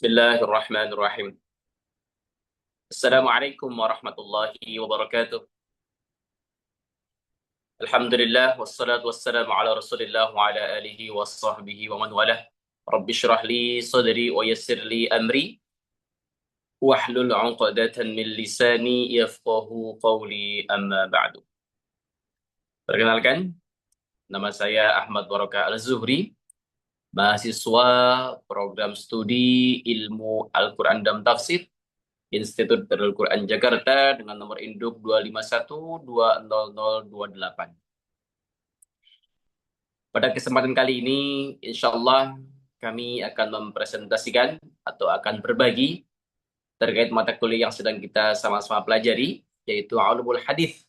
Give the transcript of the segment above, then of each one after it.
Bismillahirrahmanirrahim. Assalamualaikum warahmatullahi wabarakatuh. Alhamdulillah wassalatu wassalamu ala Rasulillah wa ala alihi wa sahbihi wa man walah. Rabbi shrah li sadri wa yassir li amri wahlul 'uqdatan min lisani yafqahu qawli amma ba'du. Perkenalkan, nama saya Ahmad Barakah Al-Zuhri, mahasiswa program studi Ilmu Al-Quran dan Tafsir Institut Darul Quran Jakarta dengan nomor induk 251200028. Pada kesempatan kali ini, insya Allah kami akan mempresentasikan atau akan berbagi terkait mata kuliah yang sedang kita sama-sama pelajari, yaitu Ulumul Hadis.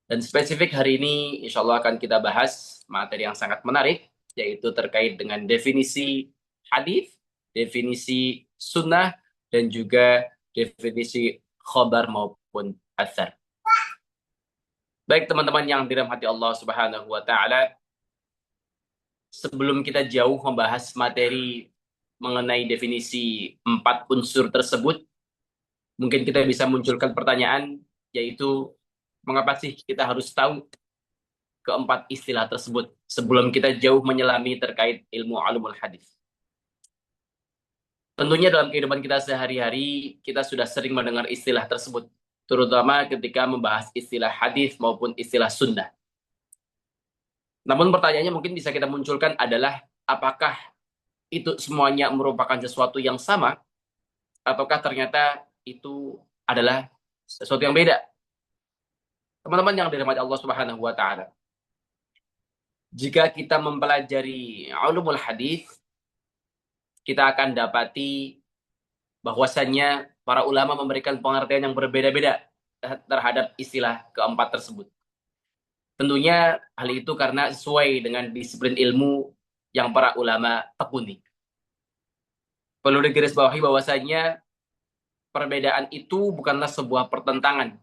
Dan spesifik hari ini, insya Allah akan kita bahas materi yang sangat menarik, yaitu terkait dengan definisi hadis, definisi sunnah, dan juga definisi khobar maupun athar. Baik teman-teman yang dirahmati Allah Subhanahu wa taala, sebelum kita jauh membahas materi mengenai definisi 4 unsur tersebut, mungkin kita bisa munculkan pertanyaan, yaitu mengapa sih kita harus tahu keempat istilah tersebut sebelum kita jauh menyelami terkait ilmu ulumul hadis. Tentunya dalam kehidupan kita sehari-hari, kita sudah sering mendengar istilah tersebut, terutama ketika membahas istilah hadis maupun istilah sunnah. Namun pertanyaannya mungkin bisa kita munculkan adalah, apakah itu semuanya merupakan sesuatu yang sama, ataukah ternyata itu adalah sesuatu yang beda? Teman-teman yang dirahmati Allah Subhanahu wa taala, jika kita mempelajari ulumul hadis, kita akan dapati bahwasannya para ulama memberikan pengertian yang berbeda-beda terhadap istilah keempat tersebut. Tentunya hal itu karena sesuai dengan disiplin ilmu yang para ulama tekuni. Perlu digarisbawahi bahwasannya perbedaan itu bukanlah sebuah pertentangan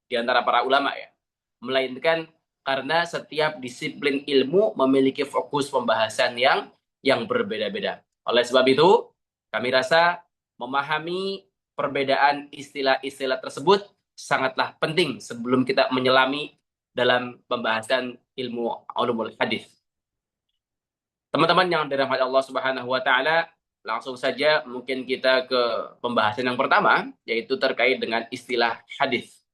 di antara para ulama ya, melainkan karena setiap disiplin ilmu memiliki fokus pembahasan yang berbeda-beda. Oleh sebab itu, kami rasa memahami perbedaan istilah-istilah tersebut sangatlah penting sebelum kita menyelami dalam pembahasan ilmu ulumul hadis. Teman-teman yang dirahmati Allah Subhanahu wa taala, langsung saja mungkin kita ke pembahasan yang pertama, yaitu terkait dengan istilah hadis.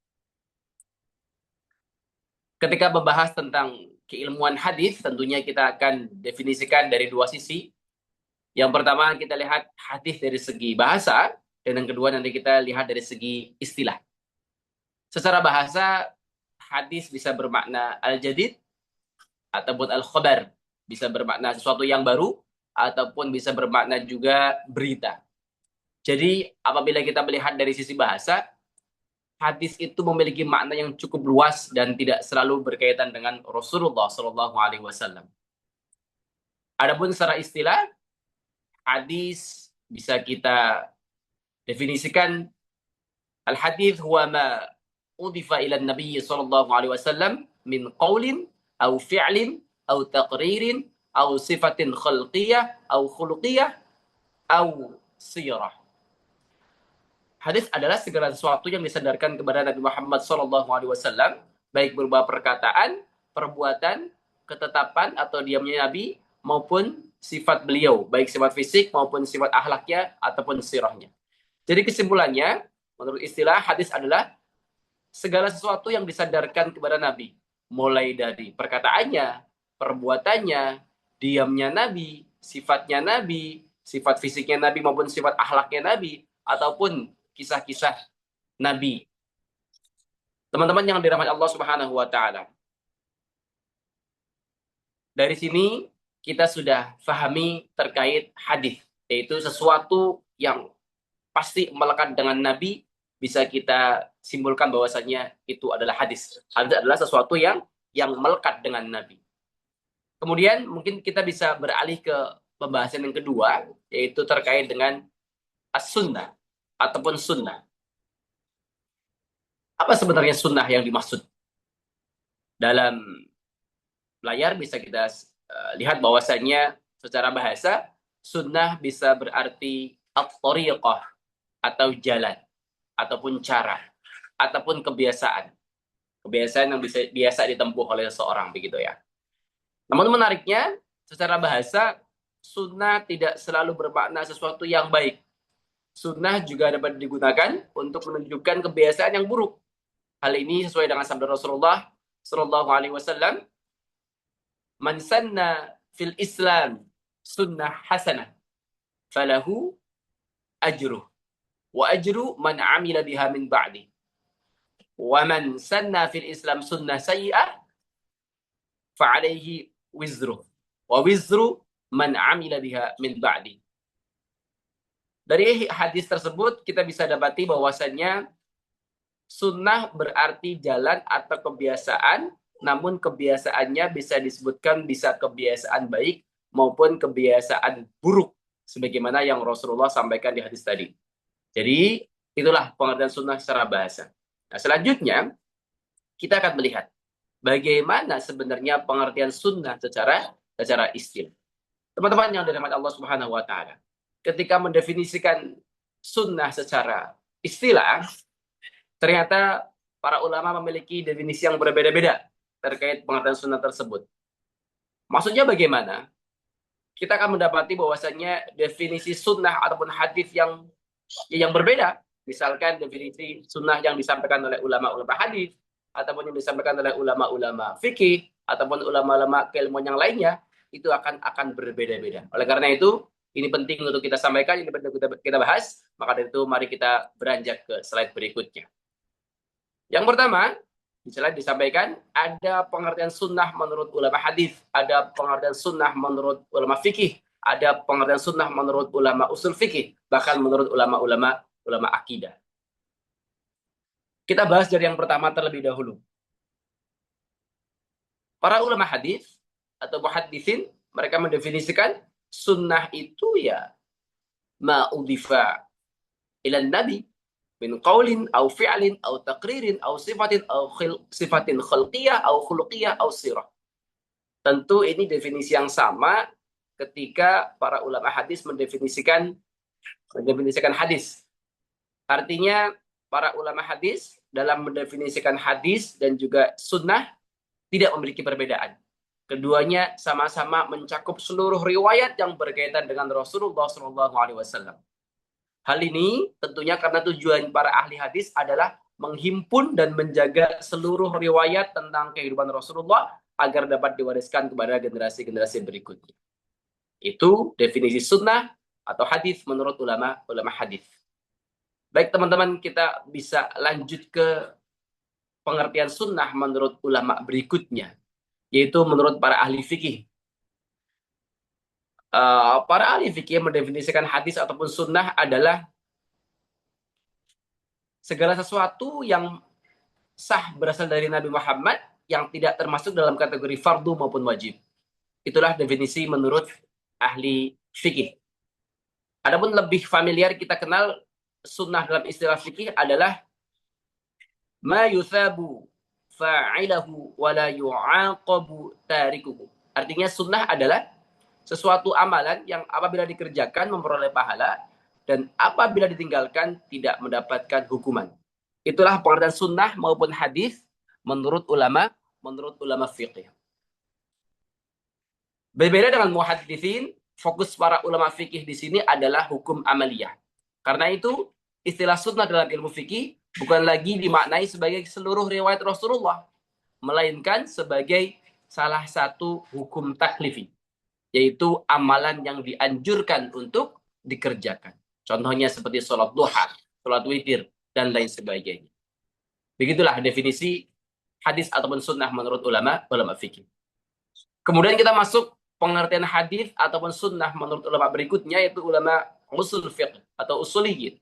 Ketika membahas tentang keilmuan hadis, tentunya kita akan definisikan dari dua sisi. Yang pertama kita lihat hadis dari segi bahasa, dan yang kedua nanti kita lihat dari segi istilah. Secara bahasa, hadis bisa bermakna al-jadid ataupun al-khabar, bisa bermakna sesuatu yang baru ataupun bisa bermakna juga berita. Jadi apabila kita melihat dari sisi bahasa, hadis itu memiliki makna yang cukup luas dan tidak selalu berkaitan dengan Rasulullah SAW. Adapun secara istilah, hadis bisa kita definisikan, al-hadis huwa ma udhifa ila nabi sallallahu alaihi wasallam min qaulin au fi'lin au taqririn au sifatin khalqiyah au khuluqiyah au sirah. Hadis adalah segala sesuatu yang disandarkan kepada Nabi Muhammad sallallahu alaihi wasallam, baik berupa perkataan, perbuatan, ketetapan atau diamnya Nabi, maupun sifat beliau, baik sifat fisik maupun sifat akhlaknya ataupun sirahnya. Jadi kesimpulannya, menurut istilah, hadis adalah segala sesuatu yang disandarkan kepada Nabi, mulai dari perkataannya, perbuatannya, diamnya Nabi, sifatnya Nabi, sifat fisiknya Nabi maupun sifat akhlaknya Nabi, ataupun kisah-kisah Nabi. Teman-teman yang dirahmati Allah Subhanahu wa taala, dari sini kita sudah pahami terkait hadis, yaitu sesuatu yang pasti melekat dengan Nabi, bisa kita simpulkan bahwasanya itu adalah hadis. Hadis adalah sesuatu yang melekat dengan Nabi. Kemudian mungkin kita bisa beralih ke pembahasan yang kedua, yaitu terkait dengan as-sunnah ataupun sunnah. Apa sebenarnya sunnah yang dimaksud? Dalam layar bisa kita lihat bahwasanya secara bahasa, sunnah bisa berarti at-tariqah atau jalan ataupun cara ataupun kebiasaan. Kebiasaan yang biasa ditempuh oleh seseorang begitu ya. Namun menariknya secara bahasa sunnah tidak selalu bermakna sesuatu yang baik. Sunnah juga dapat digunakan untuk menunjukkan kebiasaan yang buruk. Hal ini sesuai dengan sabda Rasulullah Shallallahu Alaihi Wasallam, "Man sanna fil Islam sunnah hasanah, falahu ajruh, wa ajru man amila biha min ba'di. Wa man sanna fil Islam sunnah sayyi'ah, fa'alaihi wizruh, wa wizru man amila biha min ba'di." Dari hadis tersebut kita bisa dapati bahwasannya sunnah berarti jalan atau kebiasaan, namun kebiasaannya bisa disebutkan bisa kebiasaan baik maupun kebiasaan buruk, sebagaimana yang Rasulullah sampaikan di hadis tadi. Jadi itulah pengertian sunnah secara bahasa. Nah, selanjutnya kita akan melihat bagaimana sebenarnya pengertian sunnah secara istilah. Teman-teman yang dirahmati Allah Subhanahu wa taala, ketika mendefinisikan sunnah secara istilah, ternyata para ulama memiliki definisi yang berbeda-beda terkait pengertian sunnah tersebut. Maksudnya bagaimana? Kita akan mendapati bahwasannya definisi sunnah ataupun hadis yang berbeda. Misalkan definisi sunnah yang disampaikan oleh ulama-ulama hadis, ataupun yang disampaikan oleh ulama-ulama fikih, ataupun ulama-ulama keilmuan yang lainnya, itu akan berbeda-beda. Oleh karena itu, ini penting untuk kita sampaikan, ini penting kita bahas. Maka dari itu, mari kita beranjak ke slide berikutnya. Yang pertama, misalnya disampaikan, ada pengertian sunnah menurut ulama hadis, ada pengertian sunnah menurut ulama fikih, ada pengertian sunnah menurut ulama usul fikih, bahkan menurut ulama akidah. Kita bahas dari yang pertama terlebih dahulu. Para ulama hadis atau muhaddisin, mereka mendefinisikan sunnah itu ya ma'udhifa ilan nabi min qaulin au fi'lin au taqririn au sifatin au sifatin khalqiyah au khuluqiyah au sirah. Tentu ini definisi yang sama ketika para ulama hadis mendefinisikan hadis. Artinya para ulama hadis dalam mendefinisikan hadis dan juga sunnah tidak memiliki perbedaan. Keduanya sama-sama mencakup seluruh riwayat yang berkaitan dengan Rasulullah SAW. Hal ini tentunya karena tujuan para ahli hadis adalah menghimpun dan menjaga seluruh riwayat tentang kehidupan Rasulullah agar dapat diwariskan kepada generasi-generasi berikutnya. Itu definisi sunnah atau hadis menurut ulama hadis. Baik teman-teman, kita bisa lanjut ke pengertian sunnah menurut ulama berikutnya, yaitu menurut para ahli fikih. Para ahli fikih mendefinisikan hadis ataupun sunnah adalah segala sesuatu yang sah berasal dari Nabi Muhammad yang tidak termasuk dalam kategori fardu maupun wajib. Itulah definisi menurut ahli fikih. Adapun lebih familiar kita kenal sunnah dalam istilah fikih adalah ma yuthabu fa'ilahu wa la yu'aqabu tarikuhu. Artinya sunnah adalah sesuatu amalan yang apabila dikerjakan memperoleh pahala dan apabila ditinggalkan tidak mendapatkan hukuman. Itulah pengertian sunnah maupun hadis menurut ulama fikih. Berbeda dengan muhaddisin, fokus para ulama fikih di sini adalah hukum amaliyah. Karena itu istilah sunnah dalam ilmu fikih bukan lagi dimaknai sebagai seluruh riwayat Rasulullah, melainkan sebagai salah satu hukum taklifi, yaitu amalan yang dianjurkan untuk dikerjakan. Contohnya seperti sholat duha, sholat witir, dan lain sebagainya. Begitulah definisi hadis ataupun sunnah menurut ulama fikih. Kemudian kita masuk pengertian hadis ataupun sunnah menurut ulama berikutnya, yaitu ulama usul fiqh atau usuliyin.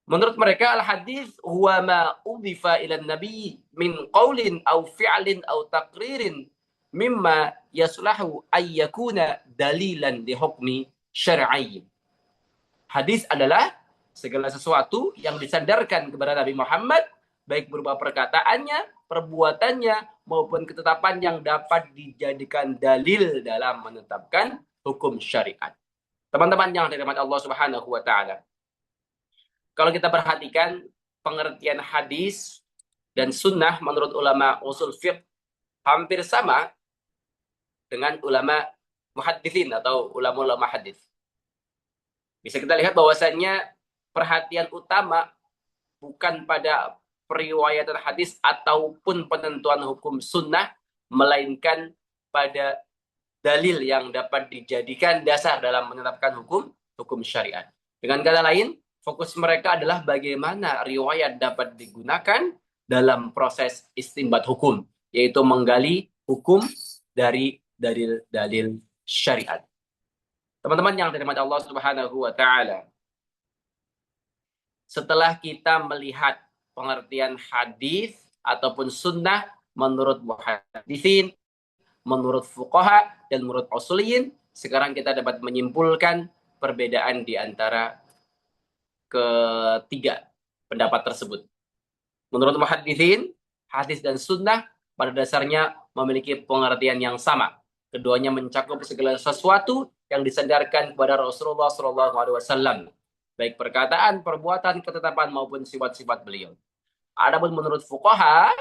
Menurut mereka al-hadis huwa ma udhifa ila nabi min qaulin au fi'lin au taqririn mimma yaslahu ayyakuna dalilan li hukmi syar'i. Hadis adalah segala sesuatu yang disandarkan kepada Nabi Muhammad, baik berupa perkataannya, perbuatannya, maupun ketetapan yang dapat dijadikan dalil dalam menetapkan hukum syariat. Teman-teman yang dirahmati Allah Subhanahu wa taala. Kalau kita perhatikan pengertian hadis dan sunnah menurut ulama usul fiqh hampir sama dengan ulama muhadditsin atau ulama-ulama hadis. Bisa kita lihat bahwasannya perhatian utama bukan pada periwayatan hadis ataupun penentuan hukum sunnah, melainkan pada dalil yang dapat dijadikan dasar dalam menetapkan hukum syariat. Dengan kata lain, fokus mereka adalah bagaimana riwayat dapat digunakan dalam proses istinbat hukum, yaitu menggali hukum dari dalil-dalil syariat. Teman-teman yang dirahmati Allah Subhanahu wa taala, setelah kita melihat pengertian hadis ataupun sunnah menurut muhaddisin, menurut fuqaha, dan menurut usuliyin, sekarang kita dapat menyimpulkan perbedaan di antara ketiga pendapat tersebut. Menurut muhaddisin, hadis dan sunnah pada dasarnya memiliki pengertian yang sama. Keduanya mencakup segala sesuatu yang disandarkan kepada Rasulullah SAW, baik perkataan, perbuatan, ketetapan maupun sifat-sifat beliau. Adapun menurut fuqaha,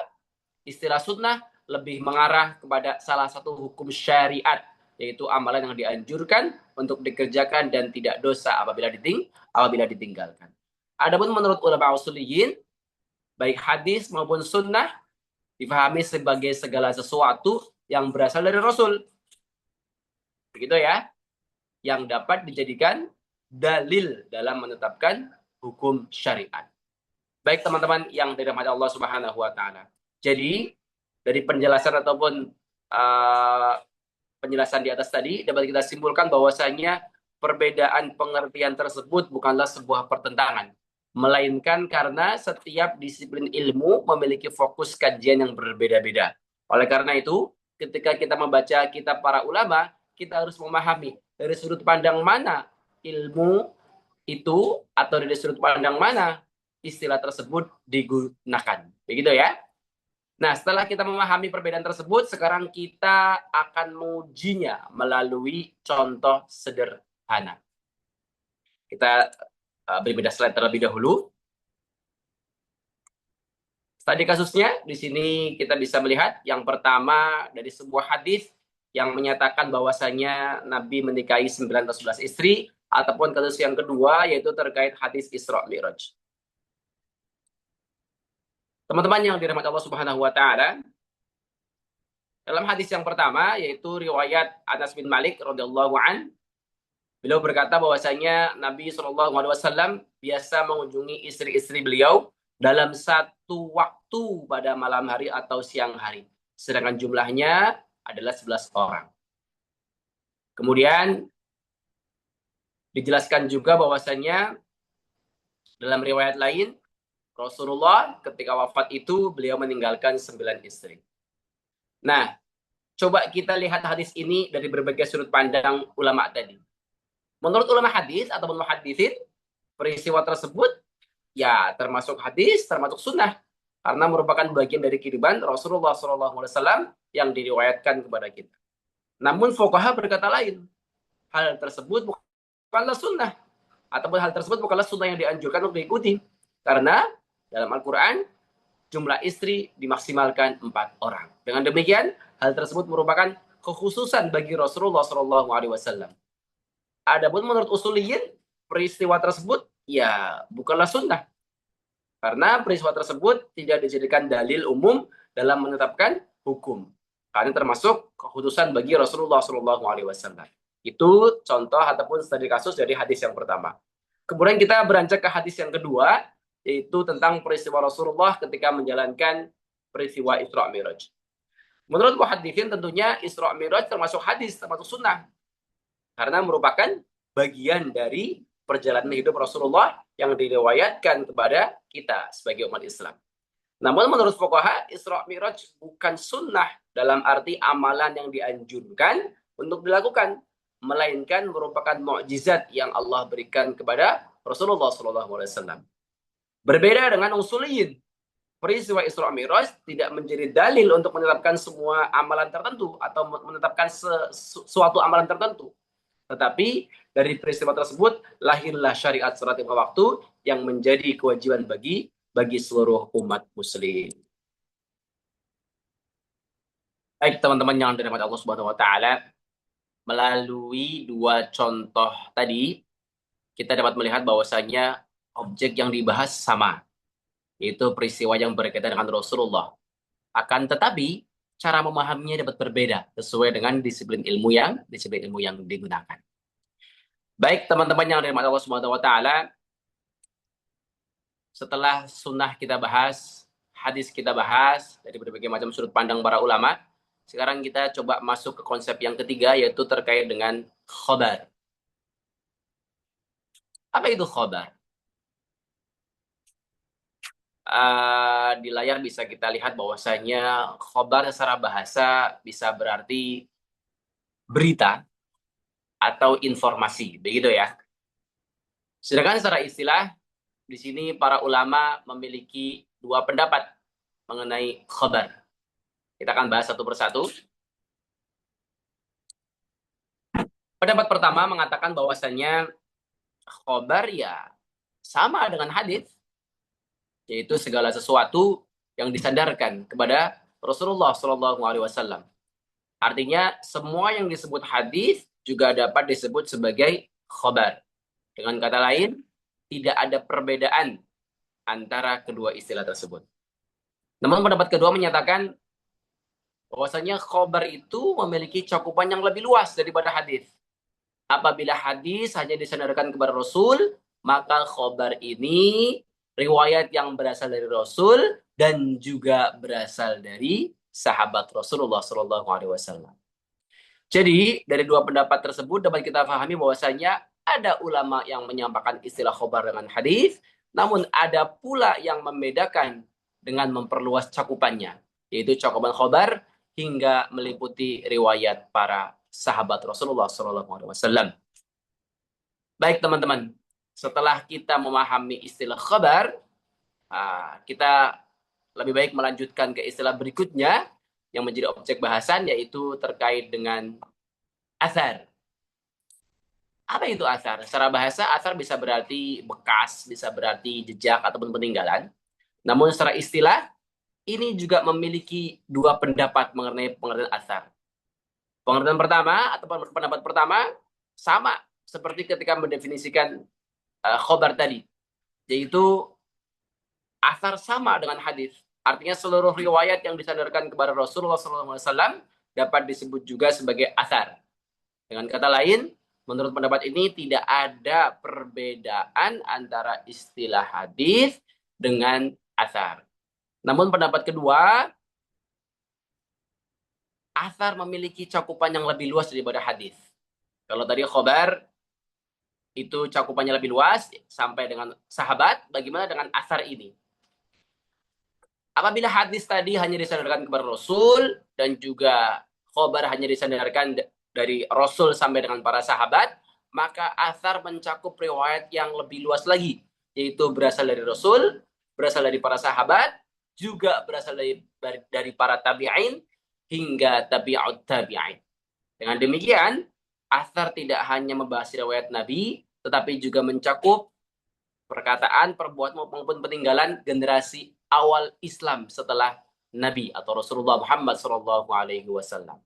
istilah sunnah lebih mengarah kepada salah satu hukum syariat, yaitu amalan yang dianjurkan untuk dikerjakan dan tidak dosa apabila ditinggalkan. Adapun menurut ulama usuliyin, baik hadis maupun sunnah difahami sebagai segala sesuatu yang berasal dari Rasul. Begitu ya, yang dapat dijadikan dalil dalam menetapkan hukum syariat. Baik teman-teman yang dirahmati Allah Subhanahu wa taala. Jadi dari penjelasan ataupun penjelasan di atas tadi dapat kita simpulkan bahwasanya perbedaan pengertian tersebut bukanlah sebuah pertentangan, melainkan karena setiap disiplin ilmu memiliki fokus kajian yang berbeda-beda. Oleh karena itu, ketika kita membaca kitab para ulama, kita harus memahami dari sudut pandang mana ilmu itu atau dari sudut pandang mana istilah tersebut digunakan. Begitu ya. Nah, setelah kita memahami perbedaan tersebut, sekarang kita akan mengujinya melalui contoh sederhana. Kita beri beda slide terlebih dahulu. Tadi kasusnya, di sini kita bisa melihat yang pertama dari sebuah hadis yang menyatakan bahwasanya Nabi menikahi 9 atau 11 istri, ataupun kasus yang kedua yaitu terkait hadis Isra Mi'raj. Teman-teman yang dirahmati Allah Subhanahu wa taala, dalam hadis yang pertama yaitu riwayat Anas bin Malik radhiyallahu an, beliau berkata bahwasanya Nabi SAW biasa mengunjungi istri-istri beliau dalam satu waktu pada malam hari atau siang hari, sedangkan jumlahnya adalah 11 orang. Kemudian dijelaskan juga bahwasanya dalam riwayat lain Rasulullah ketika wafat itu beliau meninggalkan 9 istri. Nah, coba kita lihat hadis ini dari berbagai sudut pandang ulama tadi. Menurut ulama hadis atau muhaddisin, peristiwa tersebut ya termasuk hadis, termasuk sunnah, karena merupakan bagian dari kehidupan Rasulullah SAW yang diriwayatkan kepada kita. Namun fuqaha berkata lain, hal tersebut bukanlah sunnah, ataupun hal tersebut bukanlah sunnah yang dianjurkan untuk diikuti, karena dalam Al-Quran jumlah istri dimaksimalkan 4 orang. Dengan demikian, hal tersebut merupakan kekhususan bagi Rasulullah SAW. Adapun menurut usuliyin, peristiwa tersebut ya bukanlah sunnah, karena peristiwa tersebut tidak dijadikan dalil umum dalam menetapkan hukum, karena termasuk kekhususan bagi Rasulullah SAW. Itu contoh ataupun studi kasus dari hadis yang pertama. Kemudian kita beranjak ke hadis yang kedua, yaitu tentang peristiwa Rasulullah ketika menjalankan peristiwa Isra Mi'raj. Menurut muhaddisin tentunya Isra Mi'raj termasuk hadis, termasuk sunnah, karena merupakan bagian dari perjalanan hidup Rasulullah yang diriwayatkan kepada kita sebagai umat Islam. Namun menurut fuqaha, Isra Mi'raj bukan sunnah dalam arti amalan yang dianjurkan untuk dilakukan, melainkan merupakan mukjizat yang Allah berikan kepada Rasulullah SAW. Berbeda dengan usuliyin, peristiwa Isra Mi'raj tidak menjadi dalil untuk menetapkan semua amalan tertentu atau menetapkan suatu amalan tertentu. Tetapi dari peristiwa tersebut lahirlah syariat salat lima waktu yang menjadi kewajiban bagi seluruh umat muslim. Baik teman-teman yang dirahmati Allah Subhanahu wa taala, melalui dua contoh tadi kita dapat melihat bahwasanya objek yang dibahas sama, yaitu peristiwa yang berkaitan dengan Rasulullah. Akan tetapi cara memahaminya dapat berbeda sesuai dengan disiplin ilmu yang digunakan. Baik teman-teman yang dirahmati Allah Subhanahu wa taala, setelah sunnah kita bahas, hadis kita bahas dari berbagai macam sudut pandang para ulama, sekarang kita coba masuk ke konsep yang ketiga, yaitu terkait dengan khobar. Apa itu khobar? Di layar bisa kita lihat bahwasanya khobar secara bahasa bisa berarti berita atau informasi, begitu ya. Sedangkan secara istilah, di sini para ulama memiliki dua pendapat mengenai khobar. Kita akan bahas satu persatu. Pendapat pertama mengatakan bahwasannya khobar ya sama dengan hadis, yaitu segala sesuatu yang disandarkan kepada Rasulullah Shallallahu Alaihi Wasallam. Artinya semua yang disebut hadis juga dapat disebut sebagai khobar. Dengan kata lain, tidak ada perbedaan antara kedua istilah tersebut. Namun pendapat kedua menyatakan bahwasanya khobar itu memiliki cakupan yang lebih luas daripada hadis. Apabila hadis hanya disandarkan kepada Rasul, maka khobar ini riwayat yang berasal dari Rasul dan juga berasal dari sahabat Rasulullah Shallallahu Alaihi Wasallam. Jadi dari dua pendapat tersebut dapat kita pahami bahwasanya ada ulama yang menyampaikan istilah khobar dengan hadis, namun ada pula yang membedakan dengan memperluas cakupannya, yaitu cakupan khobar hingga meliputi riwayat para sahabat Rasulullah SAW. Baik teman-teman, setelah kita memahami istilah khabar, kita lebih baik melanjutkan ke istilah berikutnya yang menjadi objek bahasan, yaitu terkait dengan athar. Apa itu athar? Secara bahasa, athar bisa berarti bekas, bisa berarti jejak ataupun peninggalan. Namun secara istilah, ini juga memiliki dua pendapat mengenai pengertian athar. Pengertian pertama atau pendapat pertama sama seperti ketika mendefinisikan khobar tadi, yaitu athar sama dengan hadis. Artinya seluruh riwayat yang disandarkan kepada Rasulullah SAW dapat disebut juga sebagai athar. Dengan kata lain, menurut pendapat ini tidak ada perbedaan antara istilah hadis dengan athar. Namun pendapat kedua, athar memiliki cakupan yang lebih luas daripada hadis. Kalau tadi khobar itu cakupannya lebih luas sampai dengan sahabat, bagaimana dengan athar ini? Apabila hadis tadi hanya disandarkan kepada Rasul dan juga khobar hanya disandarkan dari Rasul sampai dengan para sahabat, maka athar mencakup riwayat yang lebih luas lagi, yaitu berasal dari Rasul, berasal dari para sahabat, juga berasal dari para tabi'in hingga tabi'ut tabi'in. Dengan demikian, athar tidak hanya membahas riwayat Nabi, tetapi juga mencakup perkataan, perbuatan maupun peninggalan generasi awal Islam setelah Nabi atau Rasulullah Muhammad Sallallahu Alaihi Wasallam.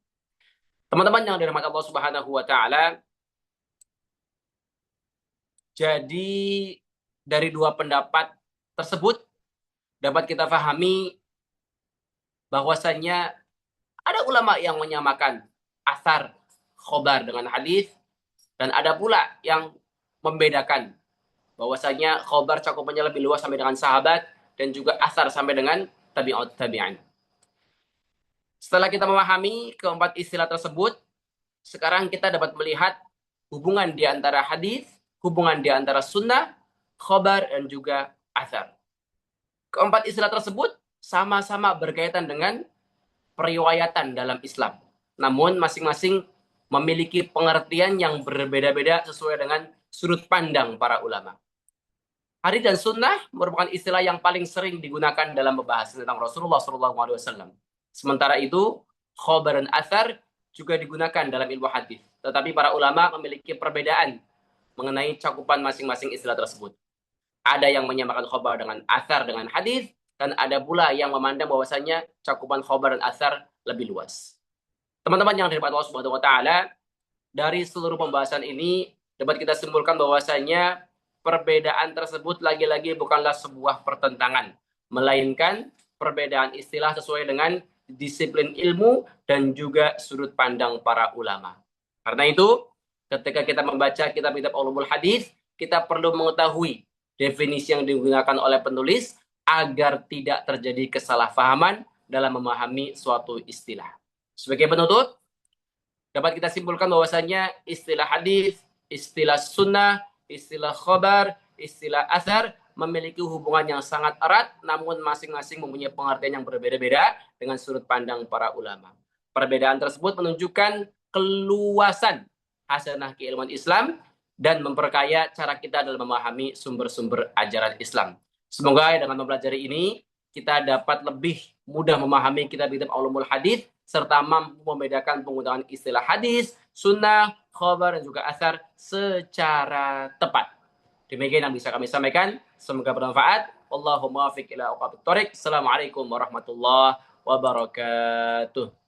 Teman-teman yang dirahmati Allah Subhanahu Wa Taala, jadi dari dua pendapat tersebut dapat kita pahami bahwasannya ada ulama yang menyamakan athar khobar dengan hadis, dan ada pula yang membedakan bahwasanya khobar cakupannya lebih luas sampai dengan sahabat dan juga athar sampai dengan tabi'ut tabi'in. Setelah kita memahami keempat istilah tersebut, sekarang kita dapat melihat hubungan di antara hadis, hubungan di antara sunnah, khobar, dan juga athar. Keempat istilah tersebut sama-sama berkaitan dengan periwayatan dalam Islam. Namun masing-masing memiliki pengertian yang berbeda-beda sesuai dengan sudut pandang para ulama. Hadis dan sunnah merupakan istilah yang paling sering digunakan dalam membahas tentang Rasulullah SAW. Sementara itu, khobar dan athar juga digunakan dalam ilmu hadis. Tetapi para ulama memiliki perbedaan mengenai cakupan masing-masing istilah tersebut. Ada yang menyamakan khobar dengan asar dengan hadis, dan ada pula yang memandang bahwasanya cakupan khobar dan asar lebih luas. Teman-teman yang dirahmati Allah Subhanahu wa taala, dari seluruh pembahasan ini dapat kita simpulkan bahwasanya perbedaan tersebut lagi-lagi bukanlah sebuah pertentangan, melainkan perbedaan istilah sesuai dengan disiplin ilmu dan juga sudut pandang para ulama. Karena itu, ketika kita membaca kitab-kitab ulumul hadis, kita perlu mengetahui definisi yang digunakan oleh penulis agar tidak terjadi kesalahpahaman dalam memahami suatu istilah. Sebagai penutup, dapat kita simpulkan bahwasanya istilah hadis, istilah sunnah, istilah khobar, istilah asar memiliki hubungan yang sangat erat, namun masing-masing mempunyai pengertian yang berbeda-beda dengan sudut pandang para ulama. Perbedaan tersebut menunjukkan keluasan hasanah keilmuan Islam dan memperkaya cara kita dalam memahami sumber-sumber ajaran Islam. Semoga dengan mempelajari ini kita dapat lebih mudah memahami kitab-kitab ulumul hadis serta mampu membedakan penggunaan istilah hadis, sunnah, khabar dan juga asar secara tepat. Demikian yang bisa kami sampaikan. Semoga bermanfaat. Allahumma fiq ila aqwamit thoriq. Assalamualaikum warahmatullahi wabarakatuh.